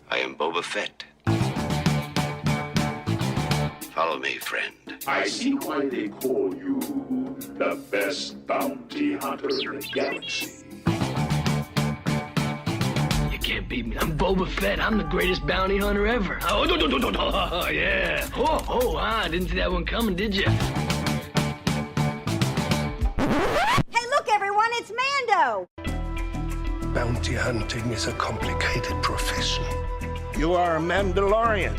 I am Boba Fett. Follow me, friend. I see why they call you the best bounty hunter in the galaxy. You can't beat me. I'm Boba Fett. I'm the greatest bounty hunter ever. Oh, yeah. I didn't see that one coming, did you? Hey, look, everyone, it's Mando! Bounty hunting is a complicated profession. You are a Mandalorian.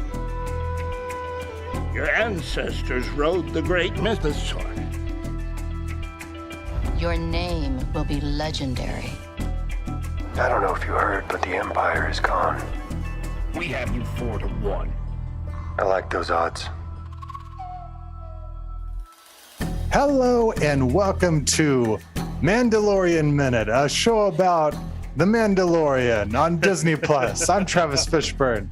Your ancestors rode the great mythosaur. Your name will be legendary. I don't know if you heard, but the Empire is gone. We have you 4-1. I like those odds. Hello and welcome to Mandalorian Minute, a show about the Mandalorian on Disney Plus. I'm Travis Fishburne.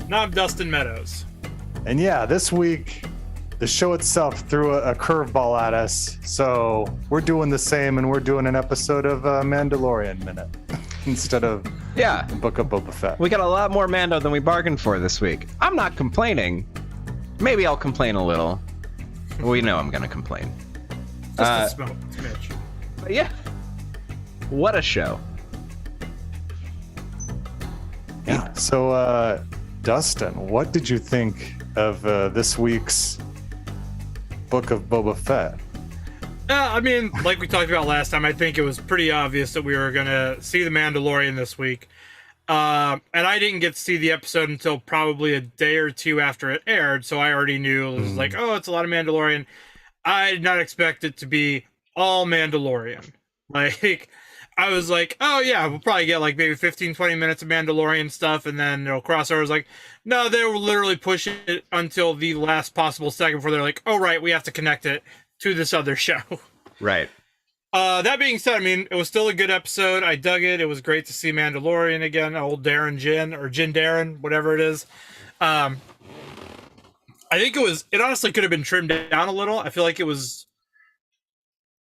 Now I'm Dustin Meadows. And yeah, this week the show itself threw a curveball at us, so we're doing the same, and we're doing an episode of Mandalorian Minute instead of the Book of Boba Fett. We got a lot more Mando than we bargained for this week. I'm not complaining. Maybe I'll complain a little. We know I'm gonna complain. Just a smidge. But yeah. What a show. Yeah. So, Dustin, what did you think of this week's Book of Boba Fett? I mean, like we talked about last time, I think it was pretty obvious that we were going to see The Mandalorian this week. And I didn't get to see the episode until probably a day or two after it aired, so I already knew it was like, oh, it's a lot of Mandalorian. I did not expect it to be all Mandalorian. Like, I was like, oh yeah, we'll probably get like maybe 15-20 minutes of Mandalorian stuff, and then it'll cross over. I was like, no, they will literally push it until the last possible second before they're like, oh right, we have to connect it to this other show. Right. That being said, I mean, it was still a good episode. I dug it. It was great to see Mandalorian again, old Darren Jin, or Jin Darren, whatever it is. I think it honestly could have been trimmed down a little. I feel like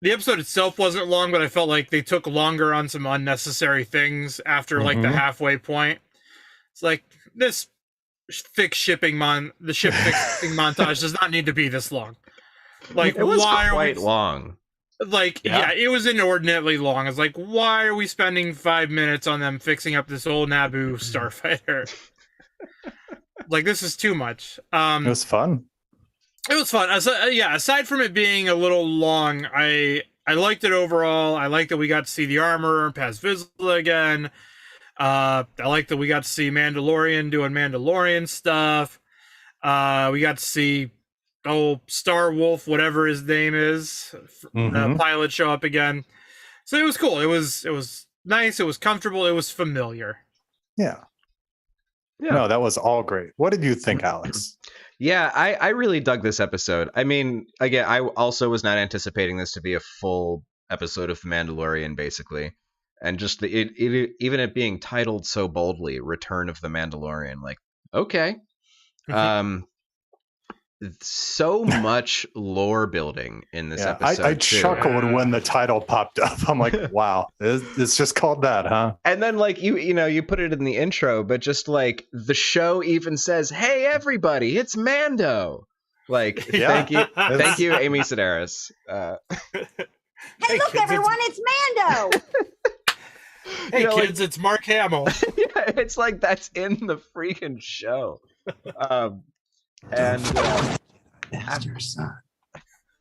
the episode itself wasn't long, but I felt like they took longer on some unnecessary things after like the halfway point. It's like this the ship fixing montage does not need to be this long. Like, it was why quite long. Like, yeah, it was inordinately long. It's like, why are we spending 5 minutes on them fixing up this old Naboo starfighter? Like, this is too much. It was fun. It was fun. Aside from it being a little long, I liked it overall. I liked that we got to see the armor, Paz Vizsla again. I liked that we got to see Mandalorian doing Mandalorian stuff. We got to see Star Wolf, whatever his name is, the pilot show up again. So it was cool. It was nice. It was comfortable. It was familiar. Yeah. No, that was all great. What did you think, Alex? Yeah, I really dug this episode. I mean, again, I also was not anticipating this to be a full episode of The Mandalorian, basically. And just even it being titled so boldly, Return of the Mandalorian, like, okay. So much lore building in this episode. I chuckled when the title popped up. I'm like, wow, it's just called that, huh? And then like you put it in the intro, but just like the show even says, "Hey everybody, it's Mando." Like, thank you, Amy Sedaris. Hey, look, everyone, it's Mando! Hey, kids, it's Mark Hamill. Yeah, it's like that's in the freaking show. And Your son.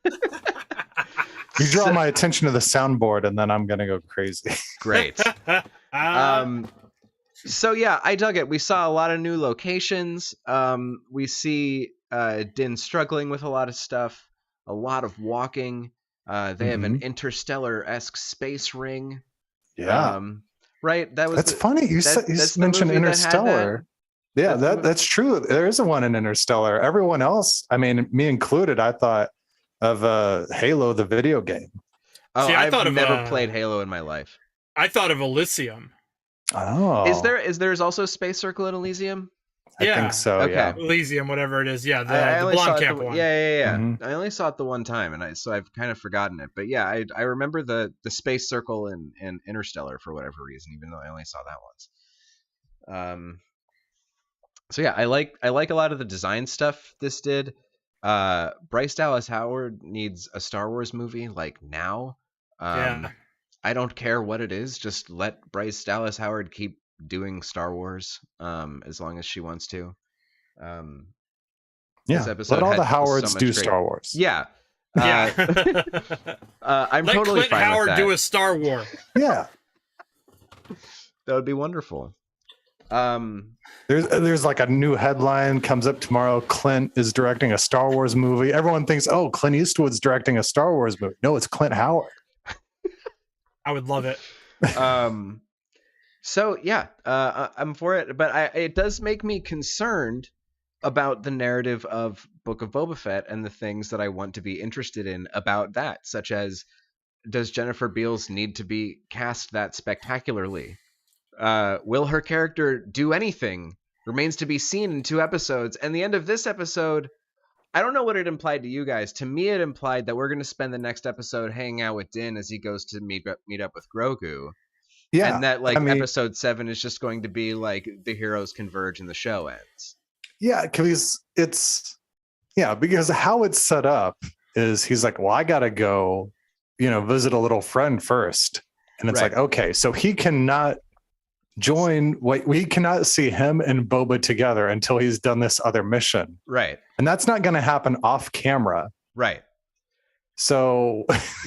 You draw my attention to the soundboard, and then I'm gonna go crazy. Great. So yeah, I dug it. We saw a lot of new locations. We see Din struggling with a lot of stuff, a lot of walking. They have an interstellar-esque space ring. Yeah. Right. That's funny. You mentioned Interstellar. Yeah, that's true. There isn't one in Interstellar. Everyone else, I mean, me included, I thought of Halo, the video game. Oh, see, I've never played Halo in my life. I thought of Elysium. Oh. Is there also Space Circle in Elysium? I think so, okay. yeah. Elysium, whatever it is. Yeah, the blonde camp one. Yeah. I only saw it the one time, and so I've kind of forgotten it. But yeah, I remember the Space Circle in Interstellar for whatever reason, even though I only saw that once. So yeah, I like a lot of the design stuff this did. Bryce Dallas Howard needs a Star Wars movie like now. I don't care what it is, just let Bryce Dallas Howard keep doing Star Wars as long as she wants to. This episode let all had the Howards so much do great... Star Wars. Yeah. I'm let totally Clint fine Howard with that. do a Star War. Yeah. That would be wonderful. There's like a new headline comes up tomorrow. Clint is directing a Star Wars movie. Everyone thinks, oh, Clint Eastwood's directing a Star Wars movie. No, it's Clint Howard. I would love it. So yeah, I'm for it, but it does make me concerned about the narrative of Book of Boba Fett and the things that I want to be interested in about that, such as, does Jennifer Beals need to be cast that spectacularly? Will her character do anything? Remains to be seen in 2 episodes. And the end of this episode, I don't know what it implied to you guys. To me, it implied that we're going to spend the next episode hanging out with Din as he goes to meet up with Grogu. Yeah, and that episode 7 is just going to be like the heroes converge and the show ends. Yeah, because because how it's set up is he's like, well, I gotta go, visit a little friend first, and it's like, okay, so he cannot join. We cannot see him and Boba together until he's done this other mission, right? And that's not going to happen off camera, right? So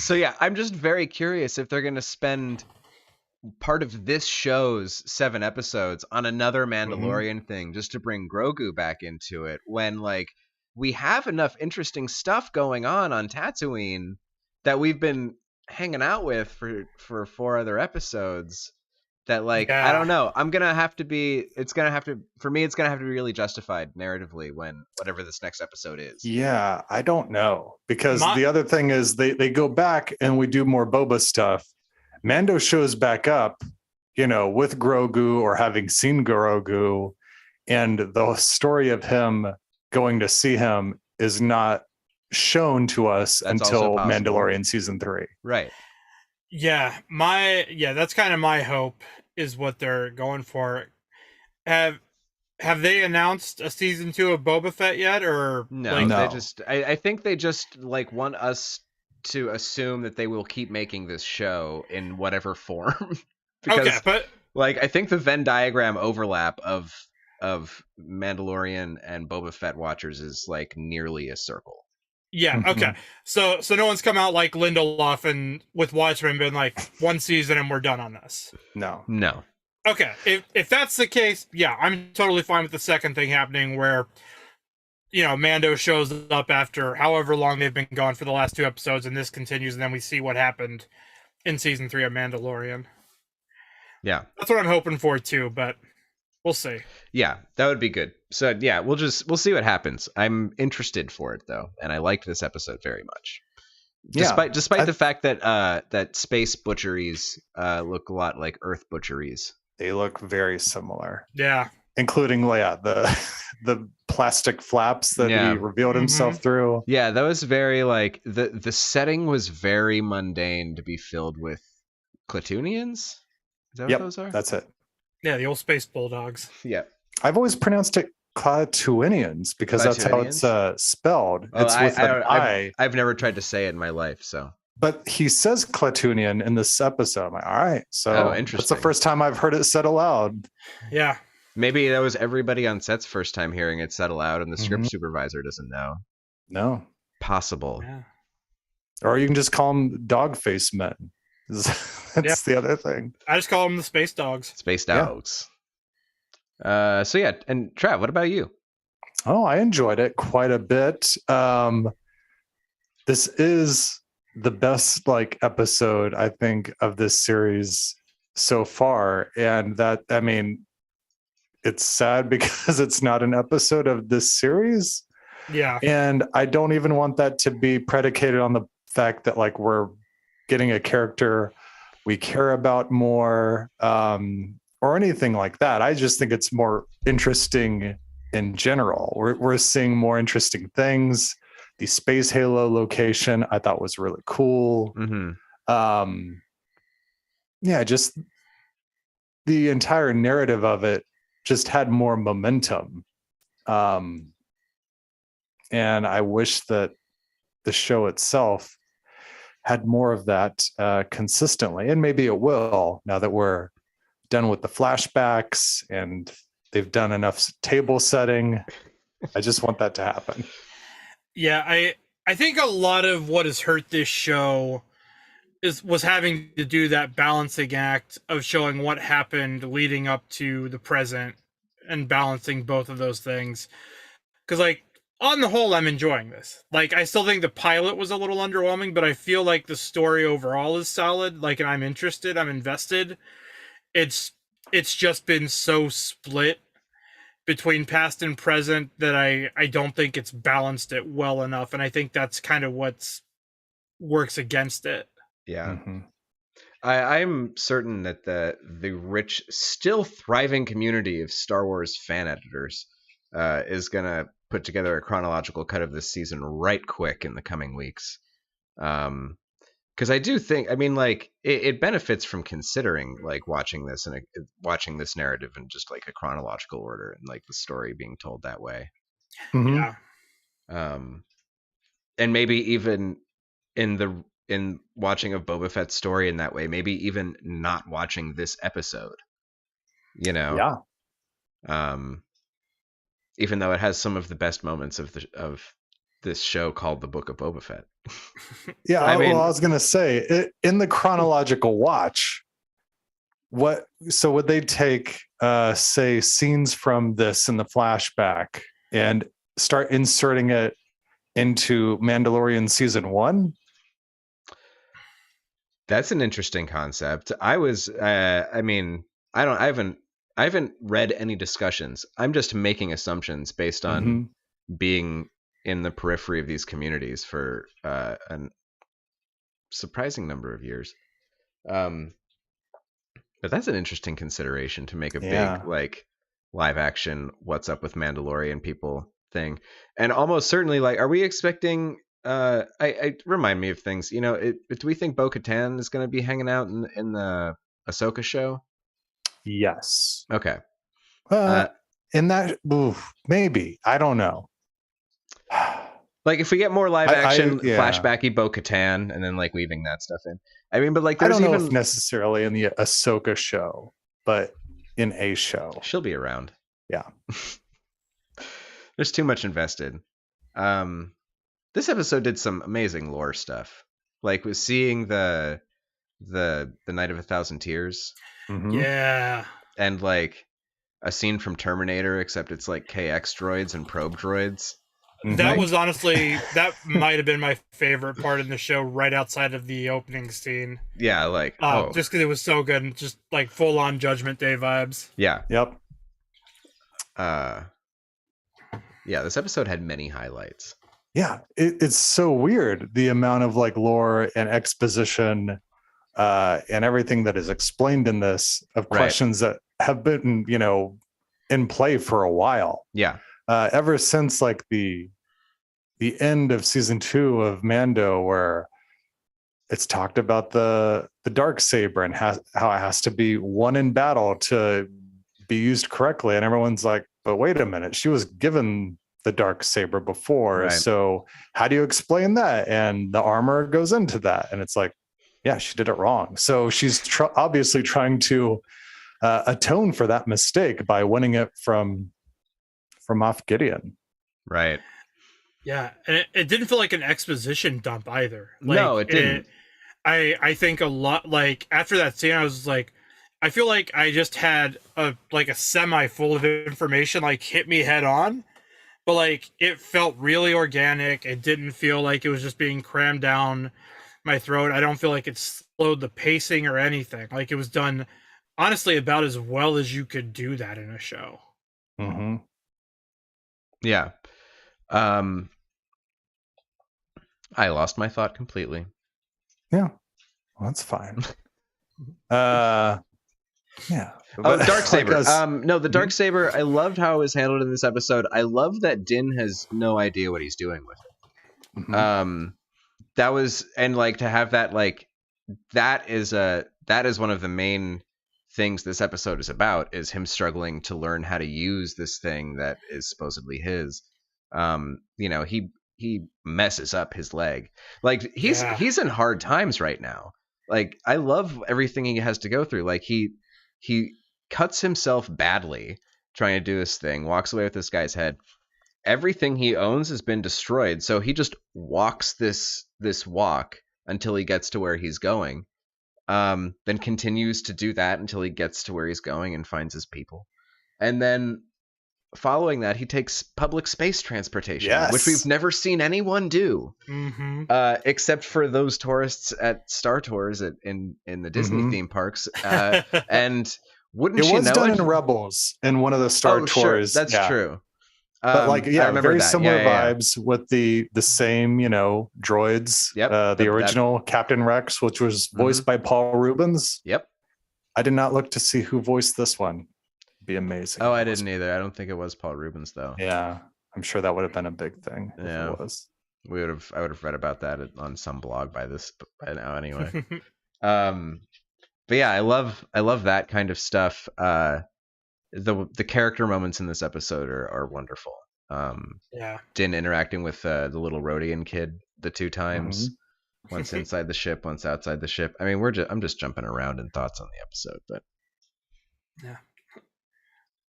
yeah, I'm just very curious if they're going to spend part of this show's 7 episodes on another Mandalorian thing just to bring Grogu back into it, when we have enough interesting stuff going on Tatooine that we've been hanging out with for 4 other episodes that I don't know. For me, it's going to have to be really justified narratively when whatever this next episode is. Yeah, I don't know, because the other thing is they go back and we do more Boba stuff. Mando shows back up, with Grogu or having seen Grogu, and the story of him going to see him is not shown to us until Mandalorian season 3. Right. Yeah, that's kind of my hope, is what they're going for. Have they announced a season 2 of Boba Fett yet, or no? They just I think they just want us to assume that they will keep making this show in whatever form. Because, okay, but I think the Venn diagram overlap of Mandalorian and Boba Fett watchers is nearly a circle. Yeah, okay. So no one's come out like Lindelof and with Watchmen been like 1 season and we're done on this. No. Okay, if that's the case, yeah, I'm totally fine with the second thing happening where Mando shows up after however long they've been gone for the last 2 episodes, and this continues, and then we see what happened in season 3 of Mandalorian. Yeah. That's what I'm hoping for too, but we'll see. Yeah, that would be good. So yeah, we'll see what happens. I'm interested for it though, and I liked this episode very much. Despite the fact that space butcheries look a lot like Earth butcheries. They look very similar. Yeah. Including the plastic flaps that he revealed himself through. Yeah, that was very the setting was very mundane to be filled with Klatooinians. Is that what those are? That's it. Yeah, the old space bulldogs. Yeah. I've always pronounced it Klatooinians because that's how it's spelled. Well, it's with an I. I've never tried to say it in my life, so. But he says Klatoonian in this episode. I'm like, all right. So interesting. That's the first time I've heard it said aloud. Yeah. Maybe that was everybody on set's first time hearing it said aloud, and the script supervisor doesn't know. No. Possible. Yeah. Or you can just call them dog face men. That's the other thing. I just call them the space dogs. Space dogs. Yeah. So yeah, and Trav, what about you? Oh, I enjoyed it quite a bit. This is the best episode I think of this series so far, and it's sad because it's not an episode of this series. Yeah. And I don't even want that to be predicated on the fact that we're getting a character we care about more, or anything like that. I just think it's more interesting in general. We're seeing more interesting things. The Space Halo location I thought was really cool. Mm-hmm. Just the entire narrative of it just had more momentum. And I wish that the show itself had more of that consistently. And maybe it will, now that we're done with the flashbacks and they've done enough table setting. I just want that to happen. Yeah, I think a lot of what has hurt this show was having to do that balancing act of showing what happened leading up to the present and balancing both of those things. Because, like, on the whole, I'm enjoying this. Like, I still think the pilot was a little underwhelming, but I feel like the story overall is solid. Like, and I'm interested, I'm invested. It's just been so split between past and present that I don't think it's balanced it well enough. And I think that's kind of what works against it. Yeah. Mm-hmm. I'm certain that the rich, still thriving community of Star Wars fan editors is going to put together a chronological cut of this season right quick in the coming weeks. Because I do think, I mean, like, it benefits from considering, like, watching this and watching this narrative in just, like, a chronological order and, like, the story being told that way. Mm-hmm. Yeah. And maybe even in watching of Boba Fett's story in that way, maybe even not watching this episode, you know? Yeah. Even though it has some of the best moments of this show called The Book of Boba Fett. Yeah, I was going to say, in the chronological watch, so would they take, say, scenes from this in the flashback and start inserting it into Mandalorian season 1? That's an interesting concept. I haven't read any discussions. I'm just making assumptions based on being in the periphery of these communities for a surprising number of years. But that's an interesting consideration to make a big, like, live action what's up with Mandalorian people thing. And almost certainly, like, are we expecting I remind me of things, you know, do we think Bo-Katan is going to be hanging out in the Ahsoka show? Yes. Okay. In that, maybe, I don't know. Like, if we get more live action flashbacky Bo-Katan and then, like, weaving that stuff in. I mean, but, like, I don't know if necessarily in the Ahsoka show, but in a show. She'll be around. Yeah. There's too much invested. This episode did some amazing lore stuff. Like, was seeing the Night of 1,000 Tears. Mm-hmm. Yeah. And, like, a scene from Terminator, except it's like KX droids and probe droids. That was honestly, that might have been my favorite part in the show, right outside of the opening scene. Yeah, like, just because it was so good and just like full on Judgment Day vibes. Yeah. Yep. Yeah, this episode had many highlights. Yeah, it's so weird, the amount of, like, lore and exposition and everything that is explained in this, of questions that have been, you know, in play for a while. Yeah. Ever since, like, the end of season 2 of Mando, where it's talked about the dark saber and how it has to be won in battle to be used correctly, and everyone's like, but wait a minute, she was given the dark saber before, so how do you explain that? And the armor goes into that, and it's like, yeah, she did it wrong. So she's obviously trying to atone for that mistake by winning it from Moff Gideon. Right. Yeah, and it didn't feel like an exposition dump either. Like, no, it didn't. I think a lot, like, after that scene, I was like, I feel like I just had a semi full of information, like, hit me head on. But, like, it felt really organic. It didn't feel like it was just being crammed down my throat. I don't feel like it slowed the pacing or anything. Like, it was done, honestly, about as well as you could do that in a show. Mm-hmm. Yeah. I lost my thought completely. Yeah. Well, that's fine. Yeah. Oh, Darksaber. No, the Darksaber, I loved how it was handled in this episode. I love that Din has no idea what he's doing with it. Mm-hmm. That was, and, like, to have that, like, that is one of the main things this episode is about is him struggling to learn how to use this thing that is supposedly his. He messes up his leg. Like he's in hard times right now. Like I love everything he has to go through. Like he cuts himself badly trying to do this thing, walks away with this guy's head. Everything he owns has been destroyed, so he just walks this walk until he gets to where he's going. Then continues to do that until he gets to where he's going and finds his people. And then following that, he takes public space transportation, which we've never seen anyone do, except for those tourists at Star Tours in the Disney theme parks. And wouldn't you know it? Was done in Rebels in one of the Star Tours. Sure. That's true. But like, I remember very that. similar vibes with the same, droids. Yep. The original Captain Rex, which was voiced by Paul Rubens. Yep. I did not look to see who voiced this one. It'd be amazing. Oh, I didn't either. I don't think it was Paul Rubens though. Yeah, I'm sure that would have been a big thing. Yeah, if it was. I would have read about that on some blog by now anyway. But yeah, I love that kind of stuff. The character moments in this episode are wonderful. Din interacting with the little Rhodian kid the two times, once inside the ship, once outside the ship. I mean, I'm just jumping around in thoughts on the episode, but yeah.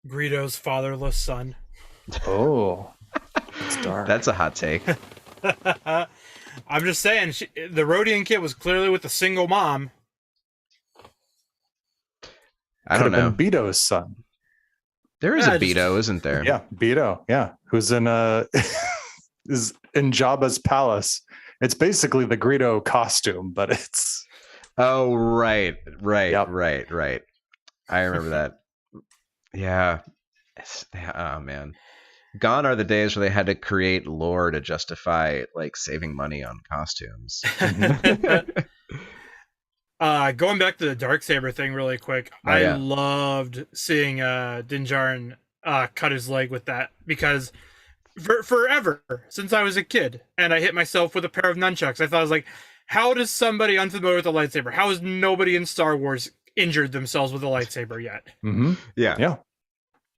Greedo's fatherless son. Oh, that's dark. That's a hot take. I'm just saying, the Rhodian kid was clearly with a single mom. I don't know. Been Beto's son. There is a Beto, isn't there? Yeah, Beto. Yeah, who's in is in Jabba's palace. It's basically the Greedo costume, but it's. Oh right. I remember that. Yeah. Oh man. Gone are the days where they had to create lore to justify like saving money on costumes. Going back to the Darksaber thing really quick, I loved seeing Din Djarin cut his leg with that, because forever since I was a kid and I hit myself with a pair of nunchucks, I thought, I was like, how does somebody unfamiliar with a lightsaber, how has nobody in Star Wars injured themselves with a lightsaber yet? Yeah.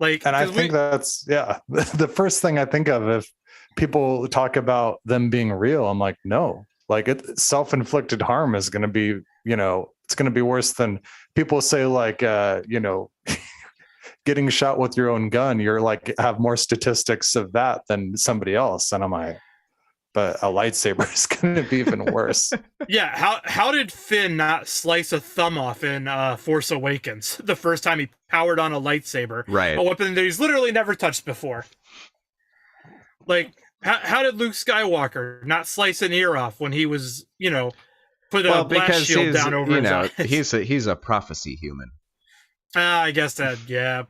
Like, and I think that's the first thing I think of if people talk about them being real. I'm like, no, like self-inflicted harm is going to be, it's going to be worse than people say, like, getting shot with your own gun. You're like, have more statistics of that than somebody else. And I'm like, but a lightsaber is going to be even worse. Yeah. How did Finn not slice a thumb off in Force Awakens the first time he powered on a lightsaber? Right. A weapon that he's literally never touched before. Like, how did Luke Skywalker not slice an ear off when he was, put a blast shield down over his eyes? He's a prophecy human. I guess that, yeah.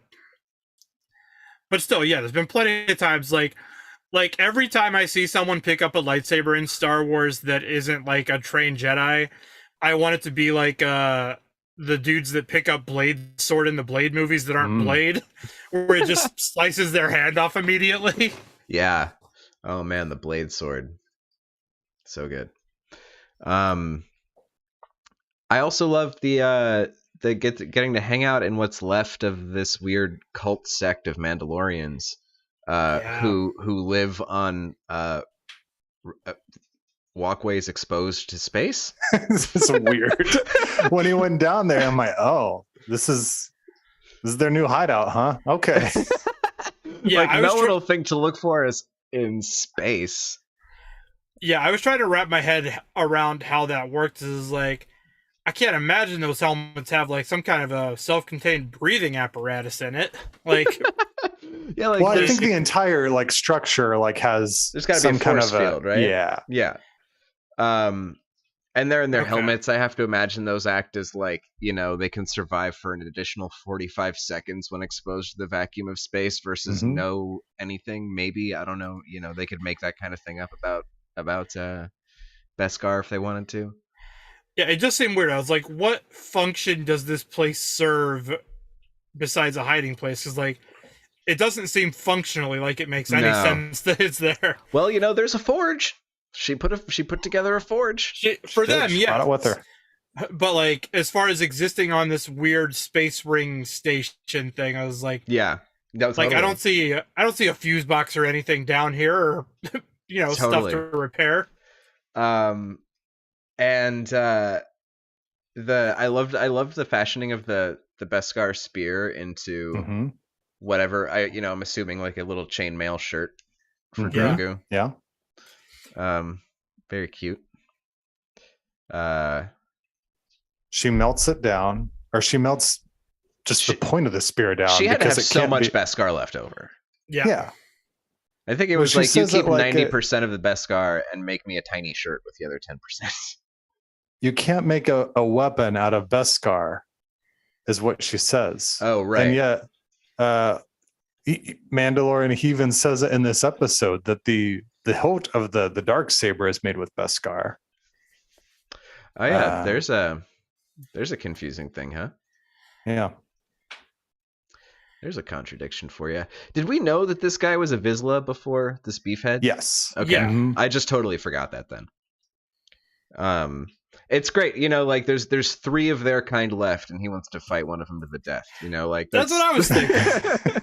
But still, yeah, there's been plenty of times, like every time I see someone pick up a lightsaber in Star Wars that isn't like a trained Jedi, I want it to be like the dudes that pick up Blade sword in the Blade movies that aren't Blade, where it just slices their hand off immediately. Yeah. Oh man, the Blade sword. So good. I also love the getting to hang out in what's left of this weird cult sect of Mandalorians. Who live on walkways exposed to space. This is weird. When he went down there, I'm like, oh, this is their new hideout, huh? Okay. Yeah, like no one will think to look for us in space. Yeah, I was trying to wrap my head around how that works. Is like, I can't imagine those helmets have like some kind of a self-contained breathing apparatus in it. Like, yeah, like, well, I think the entire like structure like has there's got to some be a kind force of field, right? Yeah. And they're in their helmets. I have to imagine those act as like, they can survive for an additional 45 seconds when exposed to the vacuum of space versus no anything. Maybe, I don't know. They could make that kind of thing up about Beskar if they wanted to. Yeah, it just seemed weird. I was like, what function does this place serve besides a hiding place? Because like, it doesn't seem functionally like it makes any sense that it's there. Well, there's a forge. She put together a forge for them, yeah. Brought it with her. But like, as far as existing on this weird space ring station thing, I was like, Yeah. No, like I don't see a fuse box or anything down here, or stuff to repair. And I loved the fashioning of the Beskar spear into whatever I'm assuming like a little chainmail shirt for Grogu. Yeah. Very cute. She melts it down, or she melts just the point of the spear down. She had to have it so can't much be... Beskar left over. Yeah. I think it was like, you keep 90% of the Beskar and make me a tiny shirt with the other 10%. You can't make a weapon out of Beskar, is what she says. Oh, right. And yet, Mandalorian, he even says it in this episode that the hilt of the Darksaber is made with Beskar. Oh yeah, there's a confusing thing, huh? Yeah. There's a contradiction for you. Did we know that this guy was a Vizsla before this beefhead? Yes. Okay. Yeah. I just totally forgot that then. It's great, like there's 3 of their kind left, and he wants to fight one of them to the death. Like that's what I was thinking.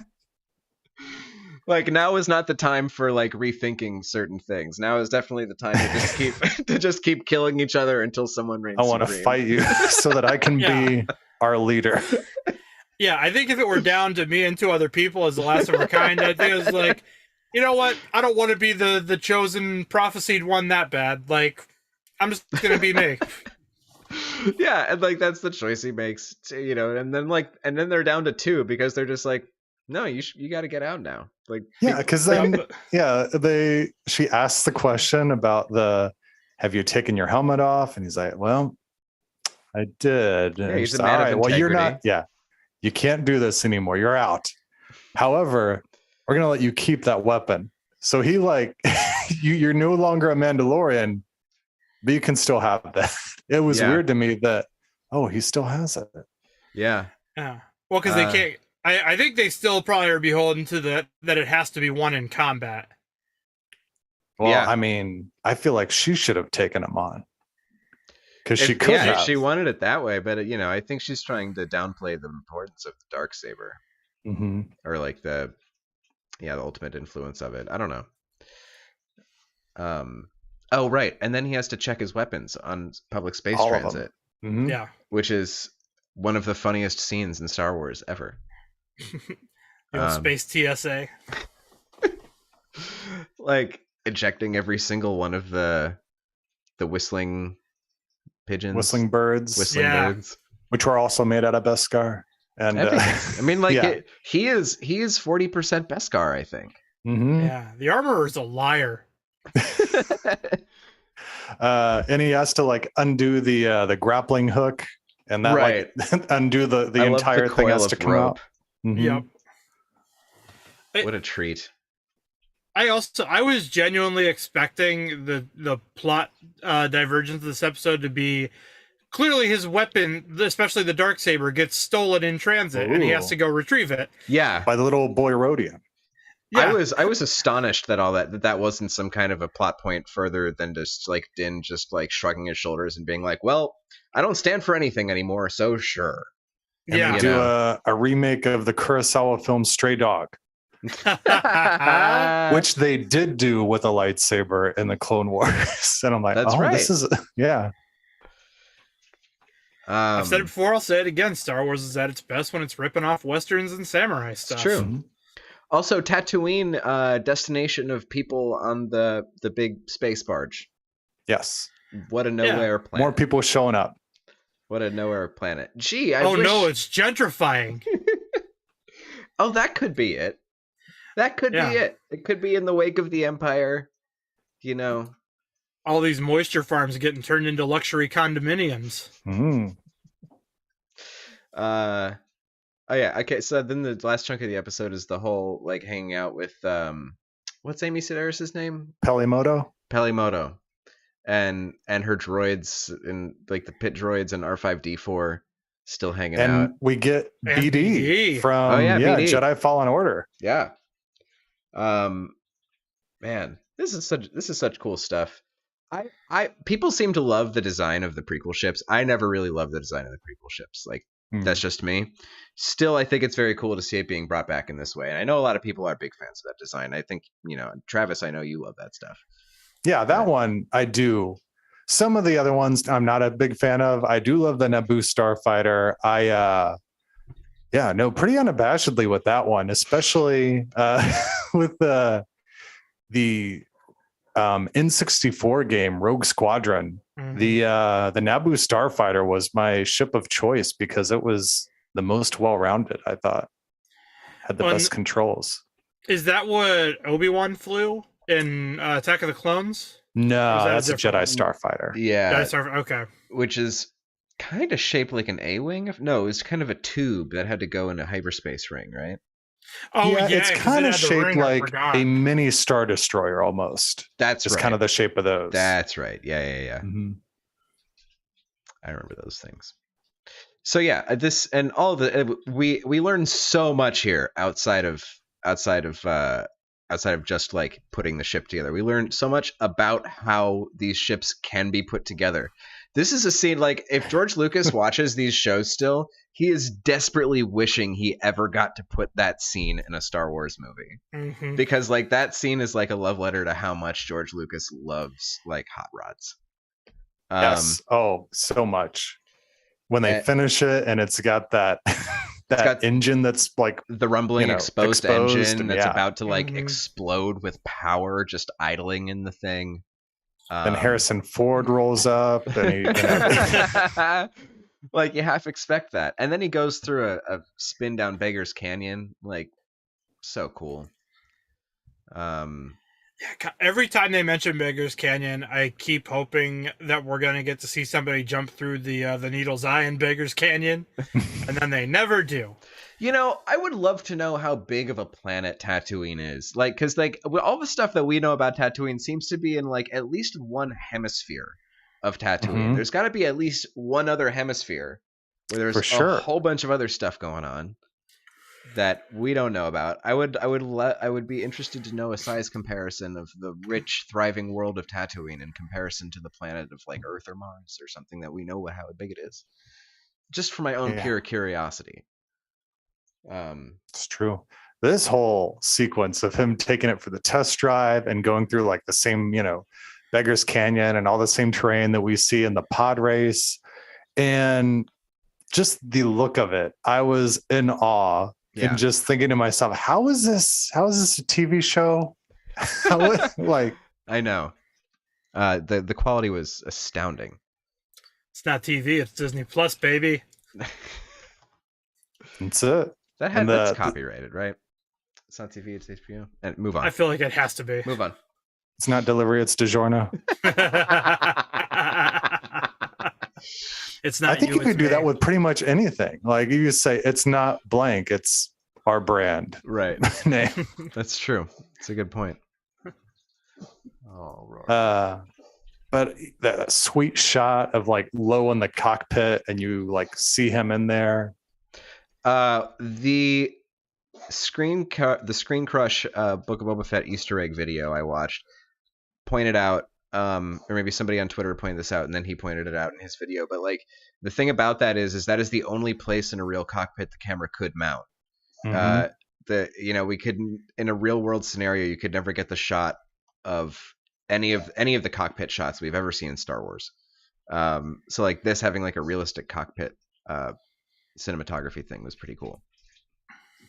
Like, now is not the time for like rethinking certain things. Now is definitely the time to just keep killing each other until someone reigns supreme. I want to fight you so that I can be our leader. Yeah, I think if it were down to me and 2 other people as the last of our kind, I think it was like, you know what? I don't want to be the chosen prophesied one that bad. Like, I'm just gonna be me. Yeah, and like that's the choice he makes, and then they're down to 2 because they're just like, no, you got to get out now. Like, yeah, because then she asks the question about have you taken your helmet off? And he's like, well, I did. And he's a man of integrity. Well, you're not. Yeah, you can't do this anymore. You're out. However, we're gonna let you keep that weapon. So he you're no longer a Mandalorian, but you can still have that. It was weird to me that he still has it. Yeah. Yeah. Well, because they can't. I think they still probably are beholden to that it has to be won in combat. Well, yeah. I mean, I feel like she should have taken him on. Because she could have. If she wanted it that way, but I think she's trying to downplay the importance of the Darksaber. Mm-hmm. Or like the ultimate influence of it. I don't know. Oh, right. And then he has to check his weapons on public space transit. Mm-hmm. Yeah. Which is one of the funniest scenes in Star Wars ever. Space TSA. Like ejecting every single one of the whistling pigeons. Whistling birds. Birds. Which were also made out of Beskar. And I mean, like he is 40% Beskar, I think. Mm-hmm. Yeah. The armorer is a liar. And he has to undo the grappling hook, and that undo the entire thing has to come out. Mm-hmm. Yep. What a treat. I was genuinely expecting the plot divergence of this episode to be clearly his weapon, especially the Darksaber, gets stolen in transit. Ooh. And he has to go retrieve it. Yeah. By the little boy Rodian. Yeah. I was astonished that that wasn't some kind of a plot point further than just like Din just like shrugging his shoulders and being like, well, I don't stand for anything anymore, so sure. And they do a remake of the Kurosawa film Stray Dog. Which they did do with a lightsaber in the Clone Wars. And I'm like, right. This is I've said it before, I'll say it again. Star Wars is at its best when it's ripping off Westerns and samurai stuff. It's true. Mm-hmm. Also, Tatooine, destination of people on the big space barge. Yes. What a nowhere planet. More people showing up. What a nowhere planet. Gee, no, it's gentrifying. Oh, that could be it. That could be it. It could be in the wake of the Empire. All these moisture farms getting turned into luxury condominiums. Mm-hmm. Oh yeah. Okay. So then the last chunk of the episode is the whole like hanging out with what's Amy Sedaris' name? Pelimoto, and her droids and like the pit droids and R5D4 still hanging out. And we get BD from BD. Jedi Fallen Order. Yeah. Man, this is such cool stuff. People seem to love the design of the prequel ships. I never really loved the design of the prequel ships. Like, that's just me. Still, I think it's very cool to see it being brought back in this way. And I know a lot of people are big fans of that design. I think, Travis, I know you love that stuff. Yeah, that one I do. Some of the other ones I'm not a big fan of. I do love the Naboo Starfighter. Pretty unabashedly with that one, especially with the N64 game Rogue Squadron. Mm-hmm. The Naboo Starfighter was my ship of choice because it was the most well-rounded, I thought. Had the best controls. Is that what Obi-Wan flew in Attack of the Clones? No, that's a Jedi Starfighter. Yeah. Jedi Starfighter, okay. Which is kind of shaped like an A-wing. No, it's kind of a tube that had to go in a hyperspace ring, right? Oh, yeah, it's kind of shaped like a mini Star Destroyer almost. That's just right. kind of the shape of those. That's right. Yeah. Mm-hmm. I remember those things. So yeah, this and all of the we learned so much here outside of just like putting the ship together. We learned so much about how these ships can be put together. This is a scene, like, if George Lucas watches these shows still, he is desperately wishing he ever got to put that scene in a Star Wars movie. Mm-hmm. Because, like, that scene is like a love letter to how much George Lucas loves, like, hot rods. Yes. Oh, so much. When they finish it and it's got that engine that's like the rumbling exposed engine that's about to like explode with power just idling in the thing. And Harrison Ford rolls up and like you half expect that. And then he goes through a spin down Beggar's Canyon. Like, so cool. Yeah, every time they mention Beggar's Canyon, I keep hoping that we're going to get to see somebody jump through the Needle's Eye in Beggar's Canyon, and then they never do. I would love to know how big of a planet Tatooine is. Like, because like all the stuff that we know about Tatooine seems to be in like at least one hemisphere of Tatooine. Mm-hmm. There's got to be at least one other hemisphere where there's a whole bunch of other stuff going on that we don't know about. I would be interested to know a size comparison of the rich, thriving world of Tatooine in comparison to the planet of like Earth or Mars or something that we know how big it is. Just for my own pure curiosity. It's true. This whole sequence of him taking it for the test drive and going through like the same, Beggar's Canyon and all the same terrain that we see in the pod race, and just the look of it, I was in awe. Yeah. And just thinking to myself, how is this a TV show? I know. The quality was astounding. It's not TV, it's Disney Plus, baby. That's it. That's copyrighted, right? It's not TV, it's HBO. And move on. I feel like it has to be. Move on. It's not delivery, it's DiGiorno. It's not. I think you could do that with pretty much anything. Like you say, it's not blank, it's our brand. Right. Name. That's true. It's a good point. Oh, right. But that sweet shot of like low in the cockpit and you like see him in there. The Screen Crush Book of Boba Fett Easter egg video I watched pointed out, or maybe somebody on Twitter pointed this out, and then he pointed it out in his video. But like the thing about that is that is the only place in a real cockpit the camera could mount. We couldn't, in a real world scenario, you could never get the shot of any of the cockpit shots we've ever seen in Star Wars. So like this having like a realistic cockpit cinematography thing was pretty cool.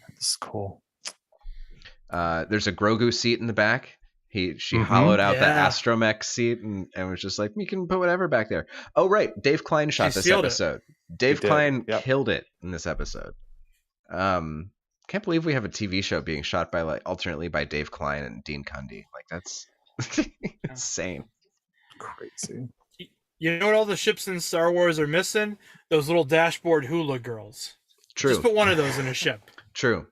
That's cool. There's a Grogu seat in the back. She hollowed out the astromech seat and was just like, we can put whatever back there. Oh right, Dave Klein shot this episode. Dave Klein killed it in this episode. Can't believe we have a TV show being shot by like alternately by Dave Klein and Dean Cundy. Like that's insane. Crazy. You know what all the ships in Star Wars are missing? Those little dashboard hula girls. True. Just put one of those in a ship. True.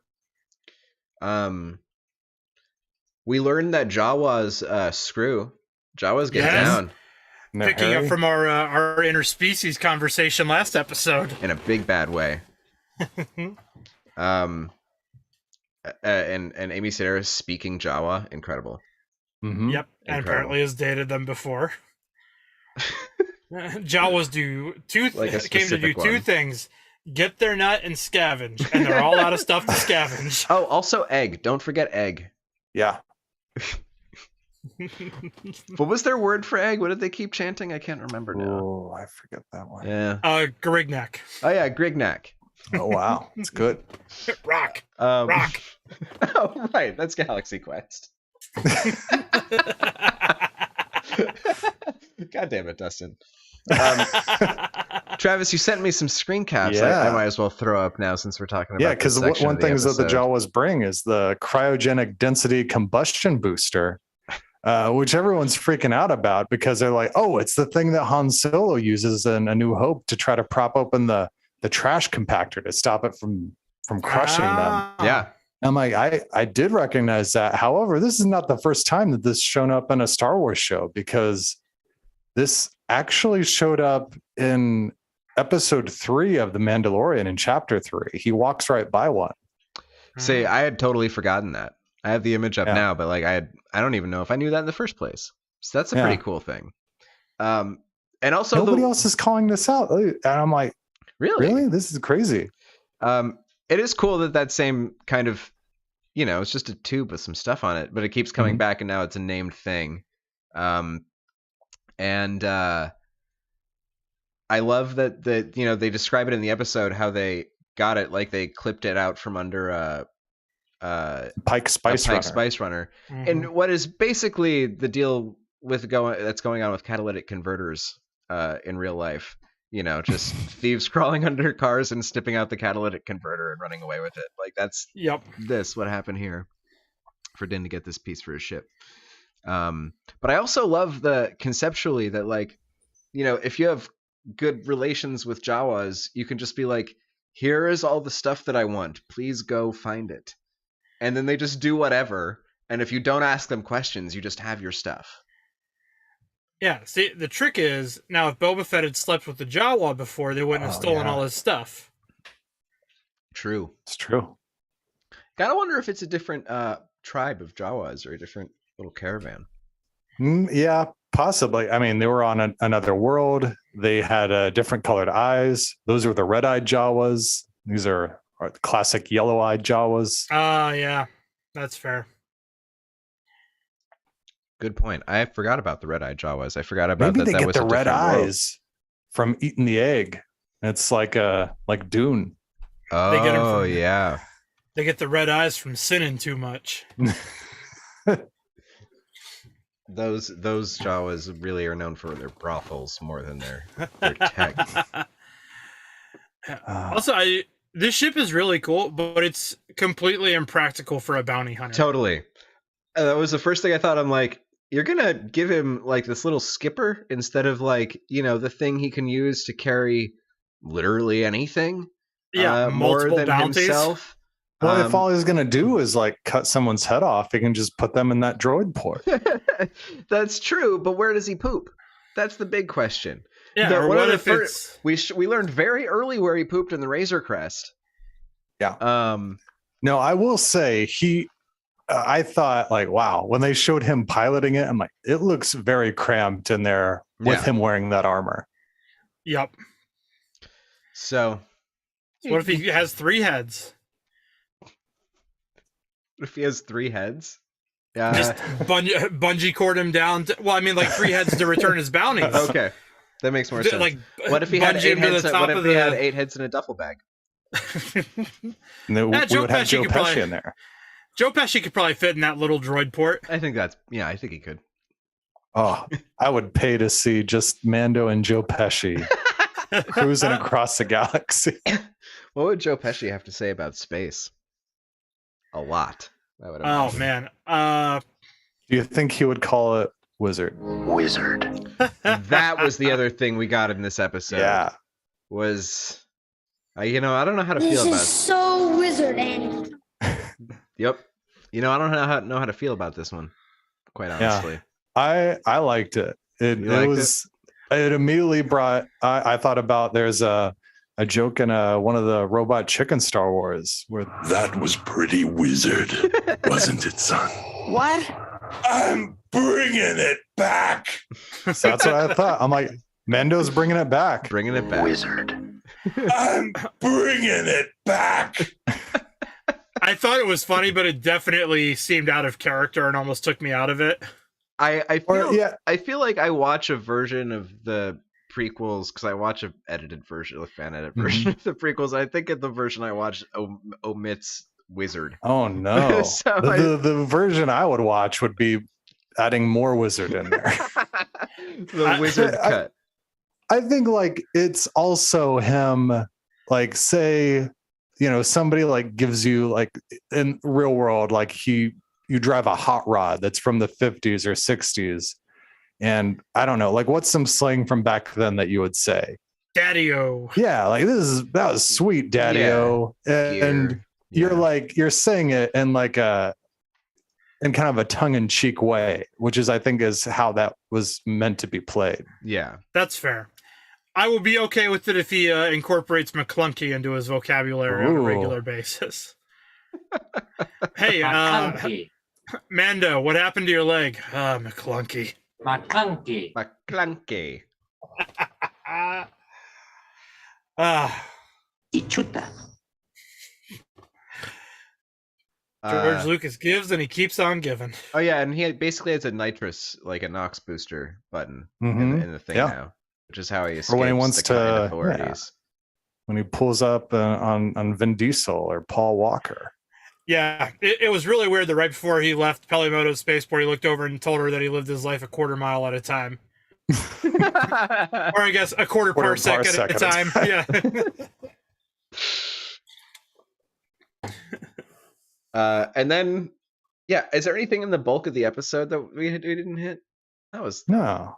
We learned that Jawa's screw. Jawa's get down. Picking up from our interspecies conversation last episode. In a big bad way. And Amy Sedaris speaking Jawa, incredible. Yep, and apparently has dated them before. Jawas do came to do two one. things: get their nut and scavenge, and they're all out of stuff to scavenge. Oh, also egg. Don't forget egg. Yeah. What was their word for egg? What did they keep chanting? I can't remember now. Oh, I forget that one. Yeah. Grignac. Oh yeah, Grignac. Oh wow, it's good. Rock. Rock. Oh right, that's Galaxy Quest. God damn it, Dustin. Travis, you sent me some screen caps. Yeah. I might as well throw up now since we're talking about. Yeah, because one thing that the Jawas bring is the cryogenic density combustion booster, which everyone's freaking out about because they're like, "Oh, it's the thing that Han Solo uses in A New Hope to try to prop open the trash compactor to stop it from crushing them." Yeah. I'm like, I did recognize that. However, this is not the first time that this shown up in a Star Wars show, because this actually showed up in episode 3 of The Mandalorian in chapter 3. He walks right by one. See, I had totally forgotten that. I have the image up now, but like I don't even know if I knew that in the first place. So that's a pretty cool thing. And also nobody else is calling this out. And I'm like, really? This is crazy. It is cool that same kind of, it's just a tube with some stuff on it, but it keeps coming back, and now it's a named thing. And I love that they describe it in the episode how they got it, like they clipped it out from under a Pike Spice Runner. And what is basically the deal that's going on with catalytic converters in real life? Just thieves crawling under cars and snipping out the catalytic converter and running away with it. Like that's what happened here for Din to get this piece for his ship. But I also love conceptually that, like, if you have good relations with Jawas, you can just be like, here is all the stuff that I want. Please go find it. And then they just do whatever. And if you don't ask them questions, you just have your stuff. Yeah, see, the trick is, now if Boba Fett had slept with the Jawa before, they wouldn't have stolen all his stuff. True. It's true. Gotta wonder if it's a different tribe of Jawas or a different little caravan. Yeah, possibly. I mean, they were on another world. They had different colored eyes. Those are the red-eyed Jawas. These are classic yellow-eyed Jawas. Yeah, that's fair. Good point. I forgot about the red-eyed Jawas. I forgot about Maybe that. They was get a the red world. eyes from eating the egg. It's like Dune. Oh, yeah. They get the red eyes from sinning too much. Those Jawas really are known for their brothels more than their tech. Also, this ship is really cool, but it's completely impractical for a bounty hunter. Totally. That was the first thing I thought. I'm like, you're gonna give him like this little skipper instead of like the thing he can use to carry literally anything. Yeah, more than bounties. himself. Well, if all he's gonna do is like cut someone's head off, he can just put them in that droid port. That's true, but where does he poop? That's the big question. Yeah, what if it's... We learned very early where he pooped in the Razor Crest. Yeah. No, I will say I thought like, wow, when they showed him piloting it, I'm like, it looks very cramped in there with him wearing that armor. Yep. So what if he has 3 heads? What if he has 3 heads? Just bungee cord him down. Well, I mean, like 3 heads to return his bounties. Okay, that makes more sense. Like, what if he had 8 heads? What if he had 8 heads in a duffel bag? We would have Joe Pesci in there. Joe Pesci could probably fit in that little droid port. I think I think he could. Oh, I would pay to see just Mando and Joe Pesci cruising across the galaxy. What would Joe Pesci have to say about space? A lot. Oh man. Do you think he would call it Wizard? Wizard. That was the other thing we got in this episode. Yeah. Was I don't know how to feel about it. This is so wizarding. Yep. I don't know how to feel about this one, quite honestly. Yeah. I liked it. It immediately brought I thought about there's a joke in one of the Robot Chicken Star Wars where That was pretty wizard, wasn't it, son? What? I'm bringing it back. So that's what I thought. I'm like, Mando's bringing it back. Bringing it back. Wizard. I'm bringing it back. I thought it was funny, but it definitely seemed out of character and almost took me out of it. I feel like I watch a version of the prequels because I watch an edited version, a fan edit version of the prequels. I think the version I watched omits wizard. Oh no! So the version I would watch would be adding more wizard in there. The wizard cut. I think like it's also him. Like say, somebody like gives you like in real world, like you drive a hot rod that's from the 50s or 60s. And I don't know, like what's some slang from back then that you would say? Daddy-o. Yeah, like that was sweet, Daddy-o. Yeah. And you're saying it in like in kind of a tongue-in-cheek way, which is I think is how that was meant to be played. Yeah. That's fair. I will be okay with it if he incorporates McClunky into his vocabulary on a regular basis. Hey, Mando, what happened to your leg? McClunky. McClunky. McClunky. Ichuta. George Lucas gives and he keeps on giving. Oh yeah, and he basically has a nitrous, like a Nox booster button in the thing now, which is how he escapes when he wants the authorities. When he pulls up on Vin Diesel or Paul Walker. Yeah, it was really weird that right before he left Pelimoto's spaceport, he looked over and told her that he lived his life a quarter mile at a time. Or I guess a quarter parsec at a time. Yeah. And then, is there anything in the bulk of the episode that we didn't hit? No.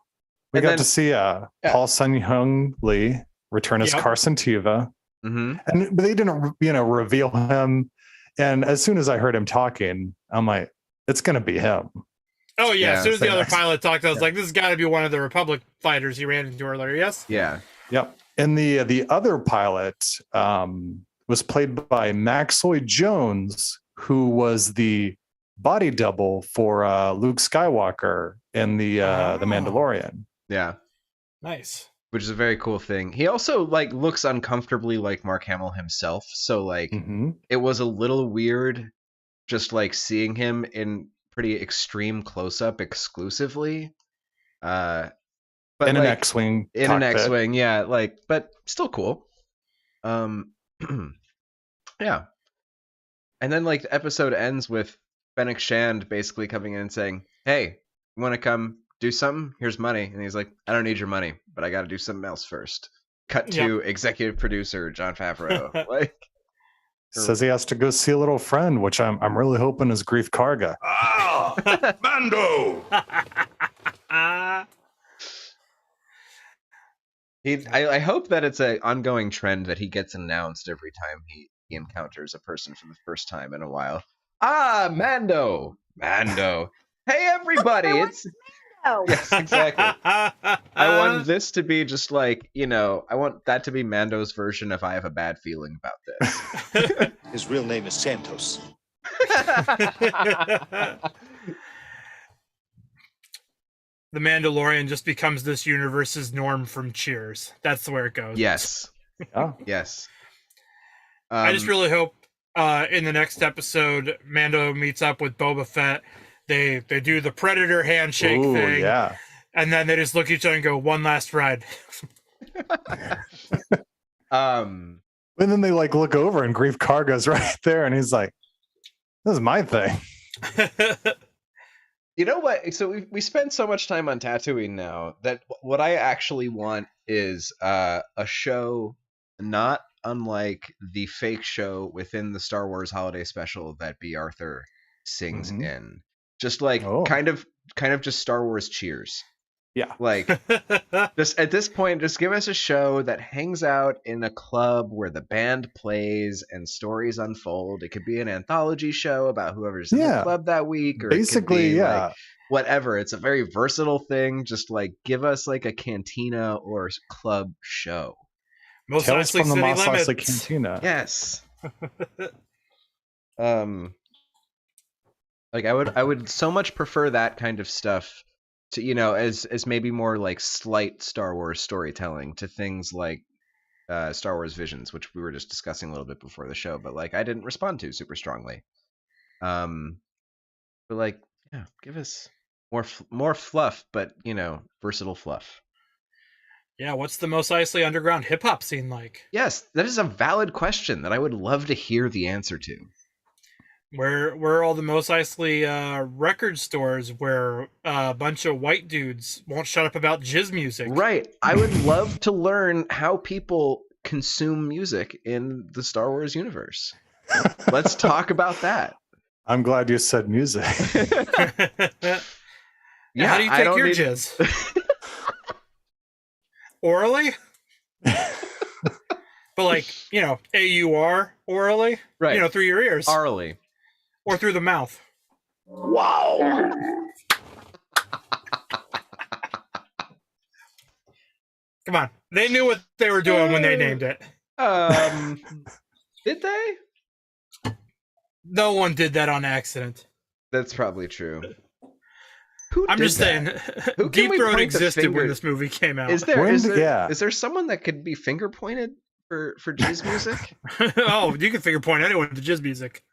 We got to see Paul Sun-Hyung Lee return as Carson Teva. Mm-hmm. But they didn't, reveal him. And as soon as I heard him talking, I'm like, it's going to be him. Oh, yeah. As soon as the other pilot talked, I was like, this has got to be one of the Republic fighters he ran into earlier. Yes? Yeah. Yep. And the other pilot was played by Max Lloyd-Jones, who was the body double for Luke Skywalker in the Mandalorian. Yeah. Nice. Which is a very cool thing. He also looks uncomfortably like Mark Hamill himself. So it was a little weird just seeing him in pretty extreme close up exclusively. But in an X-Wing. In an X-Wing, yeah. But still cool. Yeah. And then the episode ends with Fennec Shand basically coming in and saying, "Hey, you want to come do something? Here's money." And he's like, "I don't need your money, but I got to do something else first." Cut to executive producer Jon Favreau. Says he has to go see a little friend, which I'm really hoping is Grief Karga. Ah, Mando. I hope that it's an ongoing trend that he gets announced every time he encounters a person for the first time in a while. Ah, Mando. Hey, everybody! It's yes, exactly. I want this to be just I want that to be Mando's version of I have a bad feeling about this. His real name is Santos. The Mandalorian just becomes this universe's Norm from Cheers. That's where it goes. Yes. Oh. Yes. I just really hope in the next episode, Mando meets up with Boba Fett. They do the Predator handshake thing. Yeah. And then they just look at each other and go, "One last ride." And then they look over and Grief Karga's right there and he's like, "This is my thing." You know what? So we spent so much time on Tatooine now that what I actually want is a show not unlike the fake show within the Star Wars Holiday Special that B. Arthur sings in. Just kind of just Star Wars Cheers. Yeah. Just at this point, just give us a show that hangs out in a club where the band plays and stories unfold. It could be an anthology show about whoever's in the club that week, or basically, it could be whatever. It's a very versatile thing. Just give us a cantina or club show. Most Tales from the Mos Eisley Eisley Cantina. Yes. I would so much prefer that kind of stuff to as maybe more like slight Star Wars storytelling to things like Star Wars Visions, which we were just discussing a little bit before the show, but like I didn't respond to super strongly. But like, yeah, give us more fluff, but versatile fluff. Yeah, what's the Mos Eisley underground hip hop scene like? Yes, that is a valid question that I would love to hear the answer to. Where are all the Mos Eisley record stores where a bunch of white dudes won't shut up about jizz music? Right. I would love to learn how people consume music in the Star Wars universe. Let's talk about that. I'm glad you said music. Yeah, how do you take your jizz? Orally? But like, AUR orally? Right. Through your ears. Orally. Or through the mouth. Wow. Come on. They knew what they were doing when they named it. Did they? No one did that on accident. That's probably true. I'm just saying, Deep Throat existed when this movie came out. Is there someone that could be finger pointed for jizz music? Oh, you can finger point anyone to jizz music.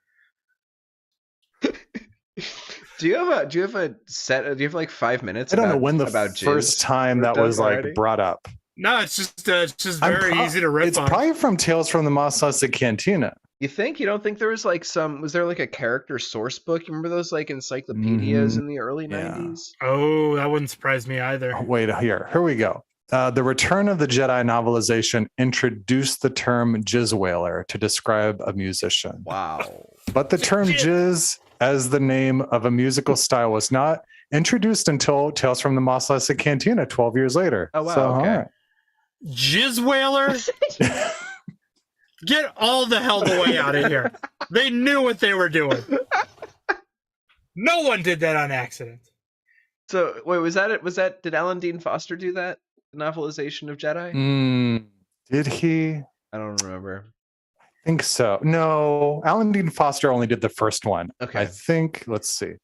Do you have a set? Do you have like 5 minutes? I don't know when the about first time that was like brought up. No, it's just very easy to riff on. It's probably from Tales from the Mos Eisley Cantina. You think? You don't think there was like was there like a character source book? You remember those like encyclopedias in the early 90s? Oh, that wouldn't surprise me either. Oh, wait, here we go. The Return of the Jedi novelization introduced the term jizz whaler to describe a musician. Wow. But the term jizz as the name of a musical style was not introduced until Tales from the Mos Eisley Cantina 12 years later. Oh, wow. So, okay. all right. Jizz whaler? Get all the hell the way out of here. They knew what they were doing. No one did that on accident. So, wait, was that it? Did Alan Dean Foster do that? The novelization of Jedi? Did he? I don't remember. I think so. No, Alan Dean Foster only did the first one. Okay. I think, let's see.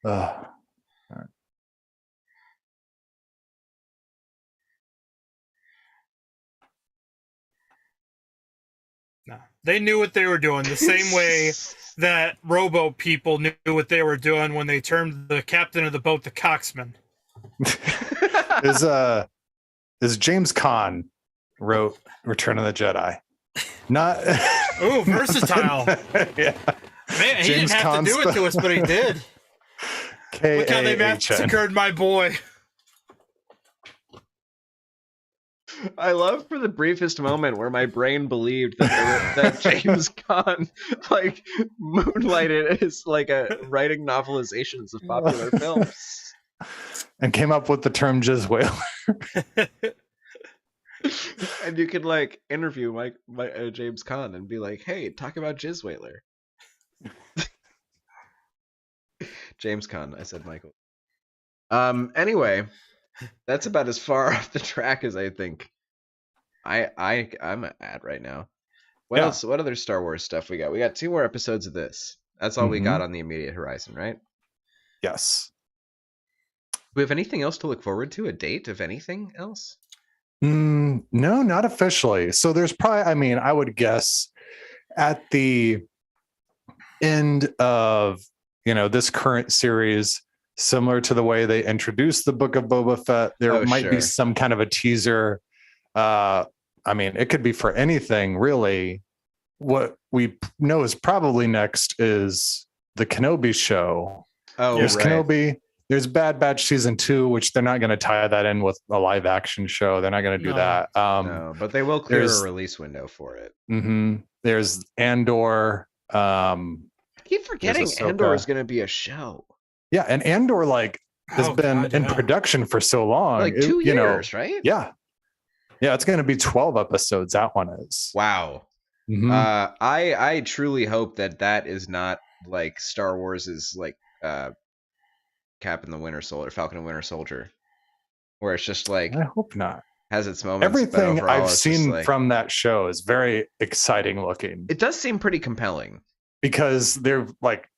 All right. No, they knew what they were doing the same way that rowboat people knew what they were doing when they termed the captain of the boat the coxswain. Is James Caan wrote Return of the Jedi? Not. Ooh, versatile. Yeah. Man, he didn't have to do it to us, but he did. Look how they massacred my boy. I love for the briefest moment where my brain believed that James Caan like moonlighted as like writing novelizations of popular films and came up with the term jizz whaler. And you could like interview James Caan and be like, "Hey, talk about jizz whaler." James Caan, I said Michael. Anyway, that's about as far off the track as I think I'm at right now. What else? What other Star Wars stuff we got? We got 2 more episodes of this. That's all we got on the immediate horizon, right? Yes. Do we have anything else to look forward to? A date of anything else? No, not officially. So there's probably, I would guess at the end of, this current series, similar to the way they introduced the Book of Boba Fett, there might be some kind of a teaser. It could be for anything really. What we know is probably next is the Kenobi show. Oh, there's right. Kenobi. There's Bad Batch season 2, which they're not going to tie that in with a live action show. They're not going to do that. No, but they will clear a release window for it. There's Andor. I keep forgetting Andor is going to be a show. Yeah, and Andor has been in production for so long. Like 2 years, right? Yeah. Yeah, it's going to be 12 episodes. That one is. Wow. I truly hope that is not like Star Wars's like Falcon and Winter Soldier, where it's just like, I hope not. Has its moments. Everything I've seen from that show is very exciting looking. It does seem pretty compelling because they're like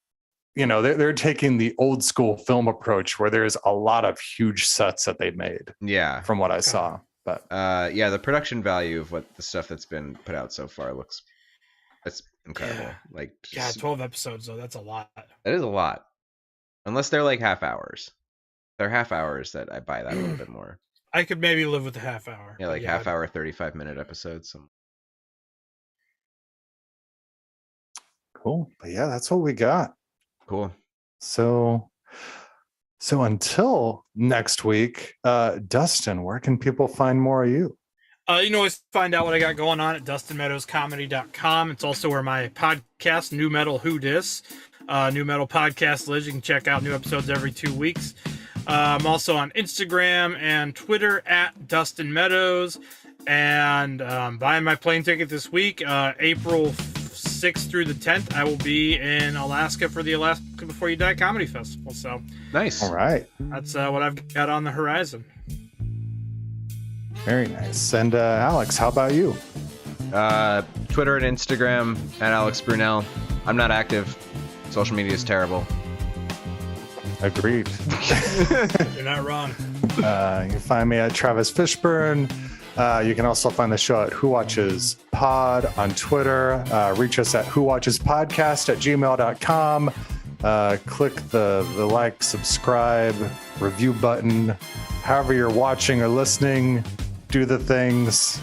they're taking the old school film approach where there's a lot of huge sets that they made. Yeah. From what I saw. But yeah, the production value of what the stuff that's been put out so far it's incredible. Yeah. Like, yeah, 12 episodes though. That's a lot. That is a lot. Unless they're like half hours. If they're half hours, that I buy that a little bit more. I could maybe live with a half hour. Yeah, like half hour, 35-minute episodes. Cool. But yeah, that's what we got. Cool. So until next week, Dustin, where can people find more of you? You can always find out what I got going on at DustinMeadowsComedy.com. It's also where my podcast, New Metal Who Dis, New Metal Podcast lives. You can check out new episodes every 2 weeks. I'm also on Instagram and Twitter at Dustin Meadows. And buying my plane ticket this week, April 6th through the 10th, I will be in Alaska for the Alaska Before You Die Comedy Festival. So nice. All right. That's what I've got on the horizon. Very nice. And Alex, how about you? Twitter and Instagram at Alex Brunel. I'm not active. Social media is terrible. Agreed. You're not wrong. You can find me at Travis Fishburne. You can also find the show at Who Watches Pod on Twitter. Reach us at whowatchespodcast@gmail.com. Click the like, subscribe, review button. However you're watching or listening, do the things.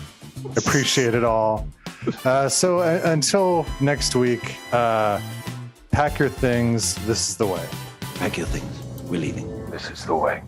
Appreciate it all. So until next week, pack your things. This is the way. Pack your things. We're leaving. This is the way.